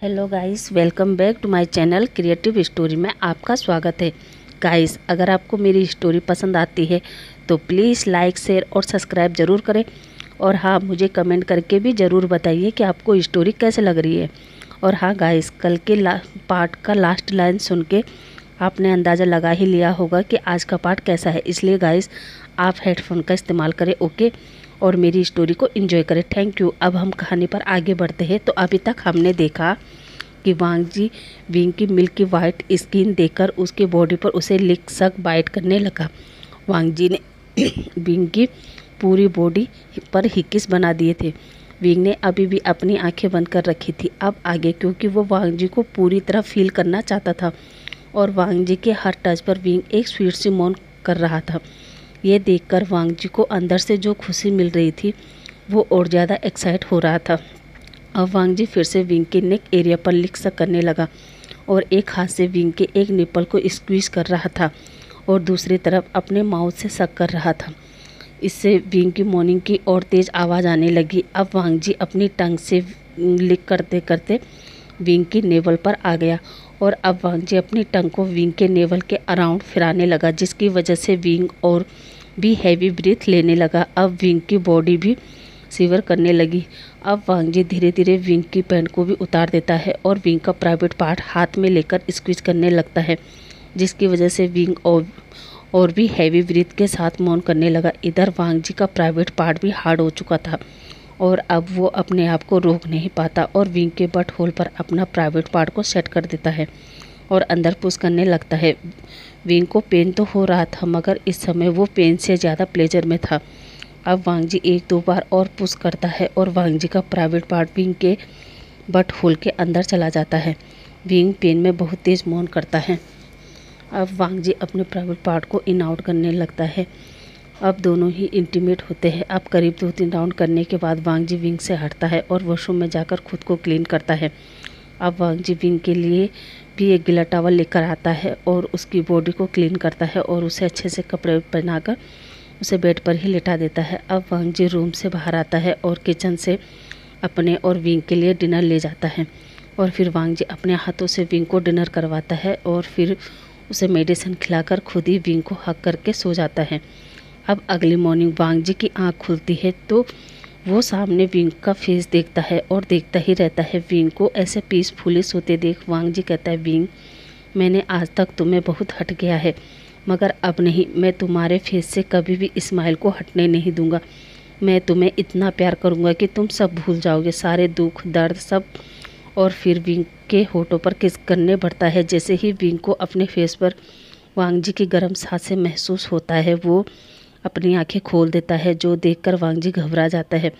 Hello guys, welcome back to my channel creative story में आपका स्वागत है। गाइस, अगर आपको मेरी स्टोरी पसंद आती है तो प्लीज़ लाइक, शेयर और सब्सक्राइब ज़रूर करें। और हाँ, मुझे कमेंट करके भी ज़रूर बताइए कि आपको स्टोरी कैसे लग रही है। और हाँ गाइस, कल के पार्ट का लास्ट लाइन सुन के आपने अंदाज़ा लगा ही लिया होगा कि आज का पार्ट कैसा है। इसलिए गाइस, आप हेडफोन का इस्तेमाल करें, ओके, और मेरी स्टोरी को एंजॉय करें। Thank you. अब हम कहानी पर आगे बढ़ते हैं। तो अभी तक हमने देखा कि वांग जी विंग की मिल्की वाइट स्किन देखकर उसकी बॉडी पर उसे लिक सक बाइट करने लगा। वांग जी ने विंग की पूरी बॉडी पर हिकिस बना दिए थे। विंग ने अभी भी अपनी आंखें बंद कर रखी थी। अब आगे, क्योंकि वो वांग जी को पूरी तरह फील करना चाहता था और वांग जी के हर टच पर विंग एक स्वीट सी मौन कर रहा था। ये देखकर वांग जी को अंदर से जो खुशी मिल रही थी वो और ज़्यादा एक्साइट हो रहा था। अब वांग जी फिर से विंग के नेक एरिया पर लिक सक करने लगा और एक हाथ से विंग के एक निप्पल को स्क्वीज कर रहा था और दूसरी तरफ अपने माउथ से सक कर रहा था। इससे विंग की मॉर्निंग की और तेज़ आवाज़ आने लगी। अब वांग जी अपनी टंग से लिक करते करते विंग की नेवल पर आ गया और अब वांग जी अपनी टंग को विंग के नेवल के अराउंड फिराने लगा, जिसकी वजह से विंग और भी हैवी ब्रीथ लेने लगा। अब विंग की बॉडी भी शिवर करने लगी। अब वांग जी धीरे धीरे विंग की पैंट को भी उतार देता है और विंग का प्राइवेट पार्ट हाथ में लेकर स्क्वीज करने लगता है, जिसकी वजह से विंग और भी हैवी ब्रीथ के साथ मौन करने लगा। इधर वांग जी का प्राइवेट पार्ट भी हार्ड हो चुका था और अब वो अपने आप को रोक नहीं पाता और विंग के बट होल पर अपना प्राइवेट पार्ट को सेट कर देता है और अंदर पुश करने लगता है। विंग को पेन तो हो रहा था, मगर इस समय वो पेन से ज़्यादा प्लेजर में था। अब वांग जी एक दो बार और पुश करता है और वांग जी का प्राइवेट पार्ट विंग के बट होल के अंदर चला जाता है। विंग पेन में बहुत तेज़ मौन करता है। अब वांग जी अपने प्राइवेट पार्ट को इन आउट करने लगता है। अब दोनों ही इंटीमेट होते हैं। अब करीब 2-3 राउंड करने के बाद वांग जी विंग से हटता है और वॉशरूम में जाकर खुद को क्लीन करता है। अब वांग जी विंग के लिए भी एक गीला टॉवल लेकर आता है और उसकी बॉडी को क्लीन करता है और उसे अच्छे से कपड़े पहनाकर उसे बेड पर ही लेटा देता है। अब वांग जी रूम से बाहर आता है और किचन से अपने और विंग के लिए डिनर ले जाता है और फिर वांग जी अपने हाथों से विंग को डिनर करवाता है और फिर उसे मेडिसिन खिलाकर खुद ही विंग को हक करके सो जाता है। अब अगली मॉर्निंग वांग जी की आँख खुलती है तो वो सामने विंग का फेस देखता है और देखता ही रहता है। विंग को ऐसे पीसफुली सोते देख वांग जी कहता है, विंग, मैंने आज तक तुम्हें बहुत हट गया है, मगर अब नहीं। मैं तुम्हारे फेस से कभी भी स्माइल को हटने नहीं दूंगा। मैं तुम्हें इतना प्यार करूंगा कि तुम सब भूल जाओगे, सारे दुख दर्द सब। और फिर विंग के होठों पर किस करने बढ़ता है। जैसे ही विंग को अपने फेस पर वांग जी की गर्म सांसें महसूस होता है, वो अपनी आंखें खोल देता है, जो देखकर वांग जी घबरा जाता है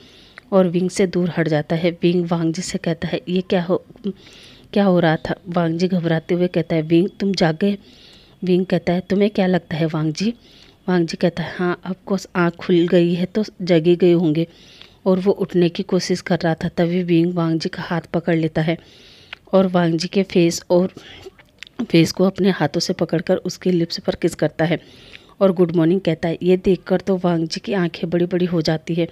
और विंग से दूर हट जाता है। विंग वांग जी से कहता है, ये क्या हो रहा था। वांग जी घबराते हुए कहता है, विंग, तुम जाग गए। विंग कहता है, तुम्हें क्या लगता है वांग जी। वांग जी कहता है, हाँ, आपको आँख खुल गई है तो जगे गए होंगे। और वो उठने की कोशिश कर रहा था, तभी विंग वांग जी का हाथ पकड़ लेता है और वांग जी के फेस को अपने हाथों से पकड़कर उसके लिप्स पर किस करता है और गुड मॉर्निंग कहता है। ये देखकर तो वांग जी की आंखें बड़ी बड़ी हो जाती है,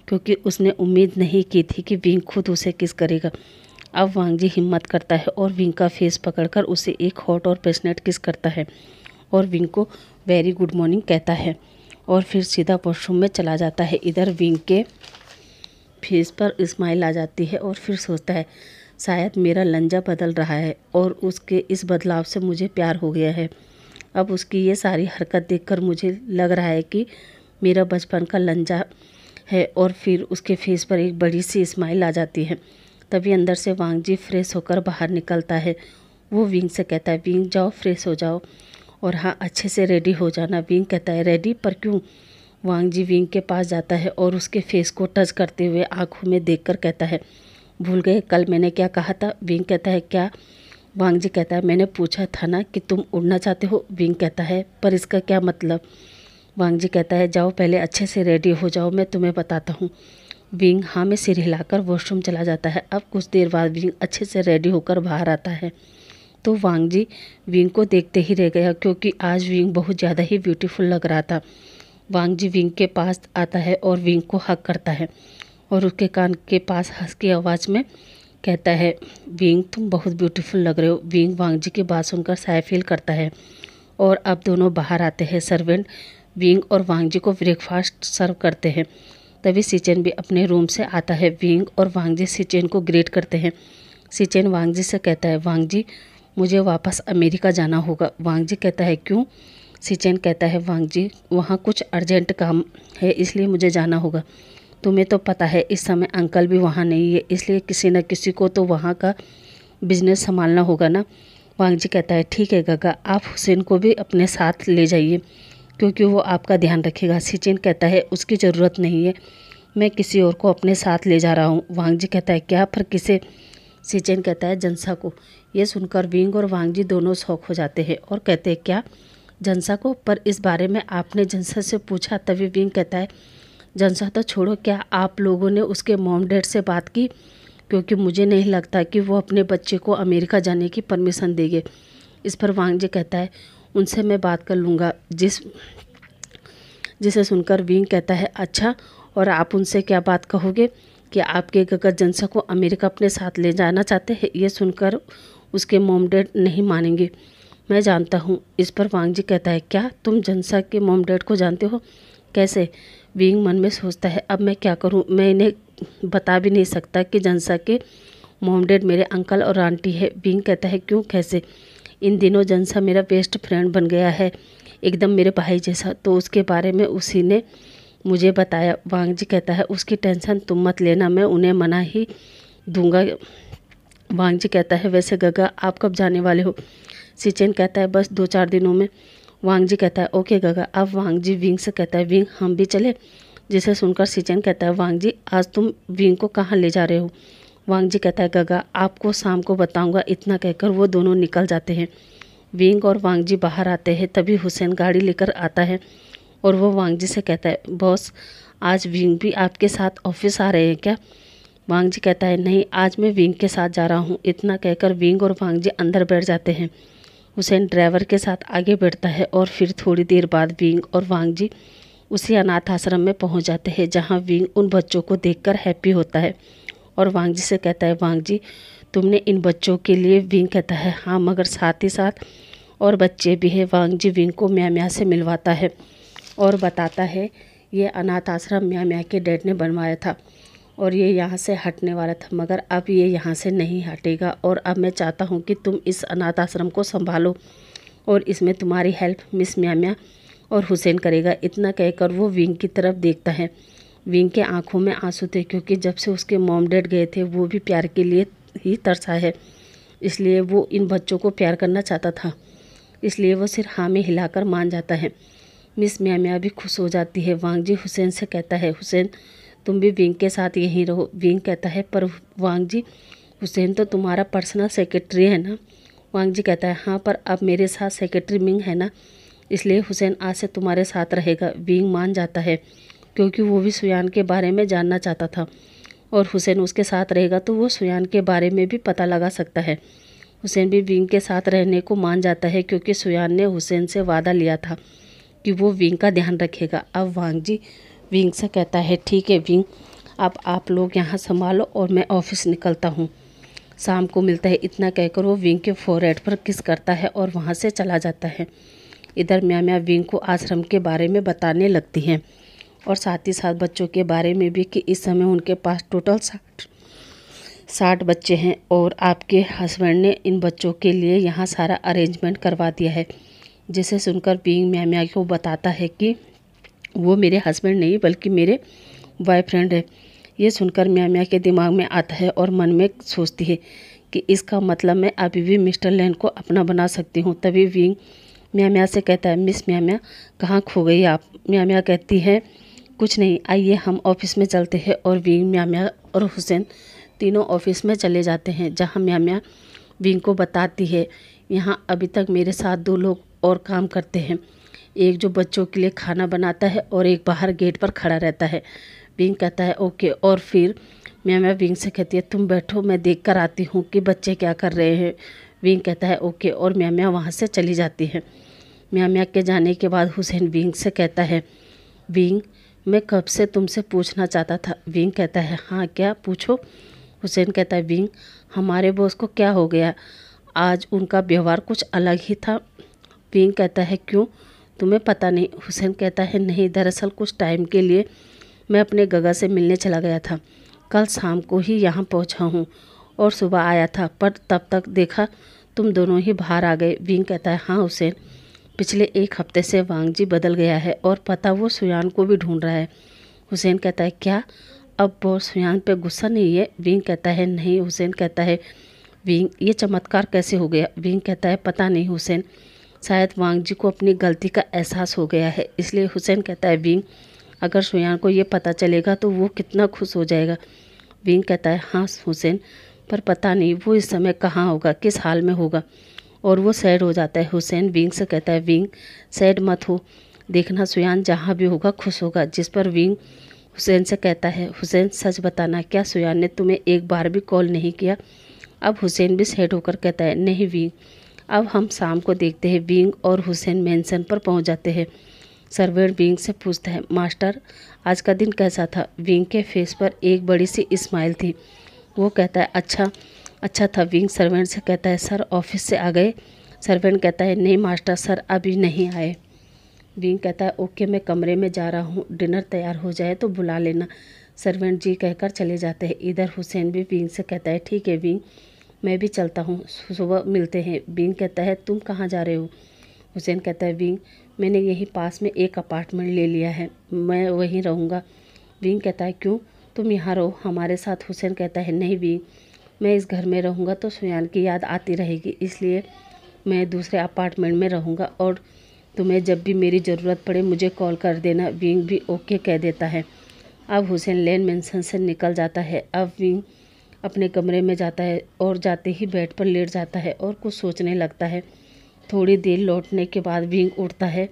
क्योंकि उसने उम्मीद नहीं की थी कि विंग खुद उसे किस करेगा। अब वांग जी हिम्मत करता है और विंग का फेस पकड़कर उसे एक हॉट और पैशनेट किस करता है और विंग को वेरी गुड मॉर्निंग कहता है और फिर सीधा वॉशरूम में चला जाता है। इधर विंग के फेस पर स्माइल आ जाती है और फिर सोचता है, शायद मेरा लंजा बदल रहा है और उसके इस बदलाव से मुझे प्यार हो गया है। अब उसकी ये सारी हरकत देखकर मुझे लग रहा है कि मेरा बचपन का लंजा है। और फिर उसके फेस पर एक बड़ी सी स्माइल आ जाती है। तभी अंदर से वांग जी फ्रेश होकर बाहर निकलता है। वो विंग से कहता है, विंग, जाओ फ्रेश हो जाओ और हाँ, अच्छे से रेडी हो जाना। विंग कहता है, रेडी, पर क्यों। वांग जी विंग के पास जाता है और उसके फेस को टच करते हुए आंखों में देखकर कहता है, भूल गए कल मैंने क्या कहा था। विंग कहता है, क्या। वांग जी कहता है, मैंने पूछा था ना कि तुम उड़ना चाहते हो। विंग कहता है, पर इसका क्या मतलब। वांग जी कहता है, जाओ पहले अच्छे से रेडी हो जाओ, मैं तुम्हें बताता हूँ। विंग हाँ में सिर हिलाकर वॉशरूम चला जाता है। अब कुछ देर बाद विंग अच्छे से रेडी होकर बाहर आता है तो वांग जी विंग को देखते ही रह गया, क्योंकि आज विंग बहुत ज़्यादा ही ब्यूटीफुल लग रहा था। वांग जी विंग के पास आता है और विंग को हग करता है और उसके कान के पास हंस की आवाज़ में कहता है, विंग तुम बहुत ब्यूटीफुल लग रहे हो। विंग वांग जी की बात सुनकर शाय फील करता है और अब दोनों बाहर आते हैं। सर्वेंट विंग और वांग जी को ब्रेकफास्ट सर्व करते हैं। तभी सिचेन भी अपने रूम से आता है। विंग और वांग जी सिचेन को ग्रेट करते हैं। सिचेन वांग जी से कहता है, वांग जी मुझे वापस अमेरिका जाना होगा। वांग जी कहता है, क्यों? सिचेन कहता है, वांग जी वहाँ कुछ अर्जेंट काम है इसलिए मुझे जाना होगा। तुम्हें तो पता है इस समय अंकल भी वहाँ नहीं है, इसलिए किसी न किसी को तो वहाँ का बिजनेस संभालना होगा ना। वांग जी कहता है, ठीक है गगा, आप हुसैन को भी अपने साथ ले जाइए क्योंकि वो आपका ध्यान रखेगा। सिचेन कहता है, उसकी ज़रूरत नहीं है, मैं किसी और को अपने साथ ले जा रहा हूँ। वांग जी कहता है, क्या? पर किसे? सिचेन कहता है, जनसा को। ये सुनकर विंग और वांग जी दोनों शौक हो जाते हैं और कहते हैं, क्या जनसा को? पर इस बारे में आपने जनसा से पूछा? तभी विंग कहता है, जनसा तो छोड़ो, क्या आप लोगों ने उसके मॉम डैड से बात की? क्योंकि मुझे नहीं लगता कि वो अपने बच्चे को अमेरिका जाने की परमिशन देंगे। इस पर वांग जी कहता है, उनसे मैं बात कर लूँगा। जिसे सुनकर विंग कहता है, अच्छा, और आप उनसे क्या बात कहोगे कि आपके गगा जनसा को अमेरिका अपने साथ ले जाना चाहते हैं? ये सुनकर उसके मॉम डैड नहीं मानेंगे। मैं जानता हूँ। इस पर वांग जी कहता है, क्या तुम जनसा के मॉम डैड को जानते हो? कैसे? विंग मन में सोचता है, अब मैं क्या करूँ? मैं इन्हें बता भी नहीं सकता कि जनसा के मॉम डैड मेरे अंकल और आंटी है। विंग कहता है, क्यों? कैसे? इन दिनों जनसा मेरा बेस्ट फ्रेंड बन गया है, एकदम मेरे भाई जैसा। तो उसके बारे में उसी ने मुझे बताया। वांग जी कहता है, उसकी टेंशन तुम मत लेना, मैं उन्हें मना ही दूंगा। वांग जी कहता है, वैसे गगा आप कब जाने वाले हो? सिचेन कहता है, बस 2-4 दिनों में। वांग जी कहता है, ओके गगा। अब वांग जी विंग से कहता है, विंग हम भी चले? जिसे सुनकर सिचेन कहता है, वांग जी आज तुम विंग को कहाँ ले जा रहे हो? वांग जी कहता है, गगा आपको शाम को बताऊंगा। इतना कहकर वो दोनों निकल जाते हैं। विंग और वांग जी बाहर आते हैं। तभी हुसैन गाड़ी लेकर आता है और वो वांग जी से कहता है, बॉस आज विंग भी आपके साथ ऑफिस आ रहे हैं क्या? वांग जी कहता है, नहीं, आज मैं विंग के साथ जा रहा हूँ। इतना कहकर विंग और वांग जी अंदर बैठ जाते हैं। हुसैन ड्राइवर के साथ आगे बढ़ता है और फिर थोड़ी देर बाद विंग और वांग जी उसी अनाथ आश्रम में पहुंच जाते हैं जहां विंग उन बच्चों को देखकर हैप्पी होता है और वांग जी से कहता है, वांग जी तुमने इन बच्चों के लिए? विंग कहता है, हाँ, मगर साथ ही साथ और बच्चे भी हैं। वांग जी विंग को म्या म्या से मिलवाता है और बताता है, ये अनाथ आश्रम म्या म्या के डैड ने बनवाया था और ये यहाँ से हटने वाला था, मगर अब ये यहाँ से नहीं हटेगा और अब मैं चाहता हूँ कि तुम इस अनाथ आश्रम को संभालो और इसमें तुम्हारी हेल्प मिस म्या म्या और हुसैन करेगा। इतना कहकर वो विंग की तरफ देखता है। विंग के आंखों में आंसू थे क्योंकि जब से उसके मॉम डैड गए थे वो भी प्यार के लिए ही तरसा है, इसलिए वो इन बच्चों को प्यार करना चाहता था, इसलिए वो सिर्फ हाँ में हिलाकर मान जाता है। मिस म्या म्या भी खुश हो जाती है। वांग जी हुसैन से कहता है, हुसैन तुम भी विंग के साथ यहीं रहो। विंग कहता है, पर वांग जी हुसैन तो तुम्हारा पर्सनल सेक्रेटरी है ना? वांग जी कहता है, हाँ, पर अब मेरे साथ सेक्रेटरी मिंग है ना, इसलिए हुसैन आज से तुम्हारे साथ रहेगा। विंग मान जाता है क्योंकि वो भी सुयान के बारे में जानना चाहता था और हुसैन उसके साथ रहेगा तो वो सुयान के बारे में भी पता लगा सकता है। हुसैन भी विंग के साथ रहने को मान जाता है क्योंकि सुयान ने हुसैन से वादा लिया था कि वो विंग का ध्यान रखेगा। अब वांग जी विंग से कहता है, ठीक है विंग, अब आप लोग यहाँ संभालो और मैं ऑफिस निकलता हूँ, शाम को मिलता है। इतना कहकर वो विंग के फोरहेड पर किस करता है और वहाँ से चला जाता है। इधर म्या म्या विंग को आश्रम के बारे में बताने लगती हैं और साथ ही साथ बच्चों के बारे में भी कि इस समय उनके पास टोटल 60 बच्चे हैं और आपके हस्बैंड ने इन बच्चों के लिए यहाँ सारा अरेंजमेंट करवा दिया है। जिसे सुनकर विंग म्या म्या को बताता है कि वो मेरे हस्बैंड नहीं बल्कि मेरे बॉयफ्रेंड है। ये सुनकर म्या म्या के दिमाग में आता है और मन में सोचती है कि इसका मतलब मैं अभी भी मिस्टर लैन को अपना बना सकती हूँ। तभी विंग म्या म्या से कहता है, मिस म्या म्या कहाँ खो गई आप? म्या म्या कहती है, कुछ नहीं, आइए हम ऑफिस में चलते हैं। और विंग म्या म्या और हुसैन तीनों ऑफिस में चले जाते हैं जहाँ म्या म्या विंग को बताती है, यहाँ अभी तक मेरे साथ 2 लोग और काम करते हैं, एक जो बच्चों के लिए खाना बनाता है और एक बाहर गेट पर खड़ा रहता है। विंग कहता है, ओके। और फिर म्या म्या विंग से कहती है, तुम बैठो, मैं देख कर आती हूँ कि बच्चे क्या कर रहे हैं। विंग कहता है, ओके, और म्या म्या वहाँ से चली जाती है। म्या म्या के जाने के बाद हुसैन विंग से कहता है, विंग मैं कब से तुमसे पूछना चाहता था। विंग कहता है, हाँ क्या? पूछो। हुसैन कहता है विंग हमारे बॉस को क्या हो गया, आज उनका व्यवहार कुछ अलग ही था। विंग कहता है क्यों, तुम्हें पता नहीं। हुसैन कहता है नहीं, दरअसल कुछ टाइम के लिए मैं अपने गगा से मिलने चला गया था। कल शाम को ही यहाँ पहुँचा हूँ और सुबह आया था, पर तब तक देखा तुम दोनों ही बाहर आ गए। विंग कहता है हाँ हुसैन, पिछले 1 हफ्ते से वांग जी बदल गया है और पता वो सुयान को भी ढूंढ रहा है। हुसैन कहता है क्या, अब वो सुयान पे गुस्सा नहीं है। विंग कहता है नहीं। हुसैन कहता है विंग ये चमत्कार कैसे हो गया। विंग कहता है पता नहीं हुसैन, शायद वांग जी को अपनी गलती का एहसास हो गया है इसलिए। हुसैन कहता है विंग अगर सुयान को ये पता चलेगा तो वो कितना खुश हो जाएगा। विंग कहता है हाँ हुसैन, पर पता नहीं वो इस समय कहाँ होगा, किस हाल में होगा, और वो सैड हो जाता है। हुसैन विंग से कहता है विंग सैड मत हो, देखना सुयान जहाँ भी होगा खुश होगा। जिस पर विंग हुसैन से कहता है हुसैन सच बताना, क्या सुयान ने तुम्हें एक बार भी कॉल नहीं किया। अब हुसैन भी सैड होकर कहता है नहीं विंग, अब हम शाम को देखते हैं। विंग और हुसैन मेंशन पर पहुंच जाते हैं। सर्वेंट विंग से पूछता है मास्टर आज का दिन कैसा था। विंग के फेस पर एक बड़ी सी स्माइल थी। वो कहता है अच्छा था। विंग सर्वेंट से कहता है सर ऑफिस से आ गए। सर्वेंट कहता है नहीं मास्टर, सर अभी नहीं आए। विंग कहता है ओके, मैं कमरे में जा रहा हूँ, डिनर तैयार हो जाए तो बुला लेना। सर्वेंट जी कहकर चले जाते हैं। इधर हुसैन भी विंग से कहता है ठीक है विंग, मैं भी चलता हूँ, सुबह मिलते हैं। विंग कहता है तुम कहाँ जा रहे हो। हुसैन कहता है विंग मैंने यहीं पास में एक अपार्टमेंट ले लिया है, मैं वहीं रहूँगा। विंग कहता है क्यों, तुम यहाँ रहो हमारे साथ। हुसैन कहता है नहीं विंग, मैं इस घर में रहूँगा तो सुयान की याद आती रहेगी, इसलिए मैं दूसरे अपार्टमेंट में रहूँगा और तुम्हें जब भी मेरी ज़रूरत पड़े मुझे कॉल कर देना। विंग भी ओके कह देता है। अब हुसैन लेन मेंशन से निकल जाता है। अब विंग अपने कमरे में जाता है और जाते ही बेड पर लेट जाता है और कुछ सोचने लगता है। थोड़ी देर लौटने के बाद विंग उठता है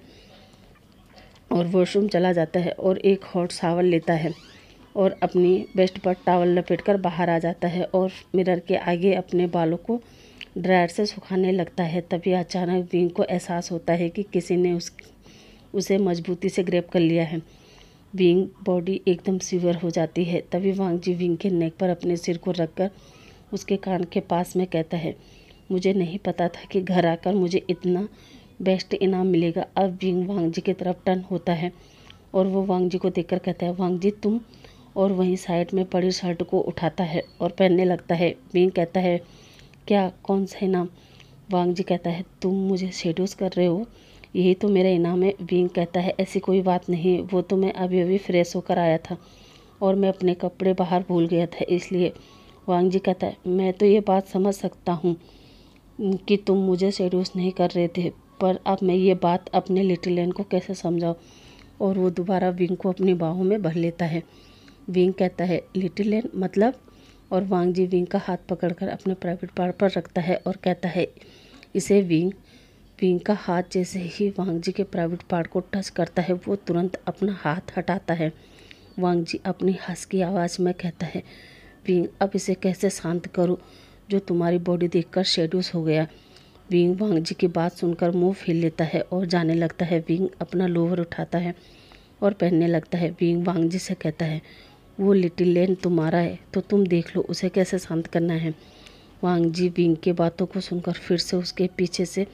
और वॉशरूम चला जाता है और एक हॉट शावर लेता है और अपनी वेस्ट पर टॉवल लपेटकर बाहर आ जाता है और मिरर के आगे अपने बालों को ड्रायर से सुखाने लगता है। तभी अचानक विंग को एहसास होता है कि किसी ने उसे मजबूती से ग्रैब कर लिया है। विंग बॉडी एकदम शिवर हो जाती है। तभी वांग जी विंग के नेक पर अपने सिर को रखकर उसके कान के पास में कहता है मुझे नहीं पता था कि घर आकर मुझे इतना बेस्ट इनाम मिलेगा। अब विंग वांग जी की तरफ टर्न होता है और वो वांग जी को देखकर कहता है वांग जी तुम, और वहीं साइड में पड़ी शर्ट को उठाता है और पहनने लगता है। विंग कहता है क्या, कौन सा इनाम। वांग जी कहता है तुम मुझे सेड्यूस कर रहे हो, यही तो मेरा इनाम है। विंग कहता है ऐसी कोई बात नहीं, वो तो मैं अभी अभी फ्रेश होकर आया था और मैं अपने कपड़े बाहर भूल गया था इसलिए। वांग जी कहता है मैं तो ये बात समझ सकता हूँ कि तुम मुझे सेड्यूस नहीं कर रहे थे, पर अब मैं ये बात अपने लिटिल लैन को कैसे समझाऊँ। और वो दोबारा विंग को अपनी बाहों में भर लेता है। विंग कहता है लिटिल लैन मतलब, और वांग जी विंग का हाथ पकड़कर अपने प्राइवेट पार्ट पर रखता है और कहता है इसे। विंग का हाथ जैसे ही वांग जी के प्राइवेट पार्ट को टच करता है वो तुरंत अपना हाथ हटाता है। वांग जी अपनी हंसकी आवाज़ में कहता है विंग अब इसे कैसे शांत करूं जो तुम्हारी बॉडी देखकर शेड्यूस हो गया। विंग वांग जी की बात सुनकर मुंह फेर लेता है और जाने लगता है। विंग अपना लोअर उठाता है और पहनने लगता है। विंग वांग जी से कहता है वो लिटिल लैन तुम्हारा है तो तुम देख लो उसे कैसे शांत करना है। वांग जी विंग के बातों को सुनकर फिर से उसके पीछे से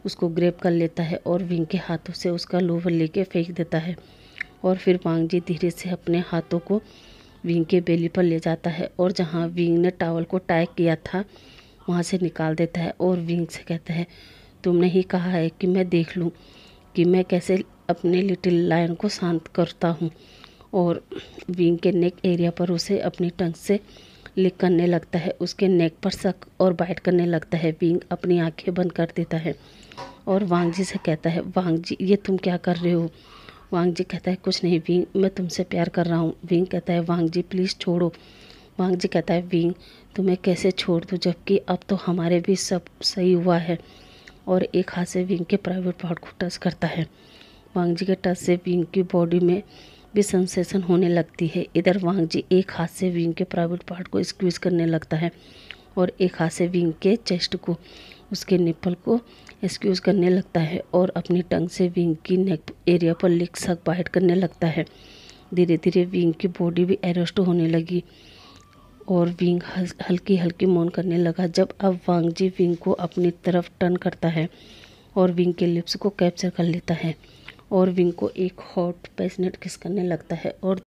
उसको ग्रैब कर लेता है और विंग के हाथों से उसका लोवर लेके फेंक देता है। और फिर वांग जी धीरे से अपने हाथों को विंग के बेली पर ले जाता है और जहाँ विंग ने टॉवल को टाई किया था वहाँ से निकाल देता है और विंग से कहता है तुमने ही कहा है कि मैं देख लूँ कि मैं कैसे अपने लिटिल लायन को शांत करता हूँ। और विंग के नेक एरिया पर उसे अपनी टंग से लिक करने लगता है, उसके नेक पर सक और बाइट करने लगता है। विंग अपनी आंखें बंद कर देता है और वांग जी से कहता है वांग जी ये तुम क्या कर रहे हो। वांग जी कहता है कुछ नहीं विंग, मैं तुमसे प्यार कर रहा हूँ। विंग कहता है वांग जी प्लीज़ छोड़ो। वांग जी कहता है विंग तुम्हें कैसे छोड़ दूँ जबकि अब तो हमारे भी सब सही हुआ है। और एक हाथ से विंग के प्राइवेट पार्ट को टच करता है। वांग जी के टच से विंग की बॉडी में भी सेंसेशन होने लगती है। इधर वांग जी एक हाथ से विंग के प्राइवेट पार्ट को स्क्वीज करने लगता है और एक हाथ से विंग के चेस्ट को, उसके निप्पल को स्क्वीज करने लगता है और अपनी टंग से विंग की नेक एरिया पर लिक सक बाइट करने लगता है। धीरे धीरे विंग की बॉडी भी अरेस्ट होने लगी और विंग हल्की हल्की मौन करने लगा। जब अब वांग जी विंग को अपनी तरफ टर्न करता है और विंग के लिप्स को कैप्चर कर लेता है और विंग को एक हॉट पैशनेट किस करने लगता है और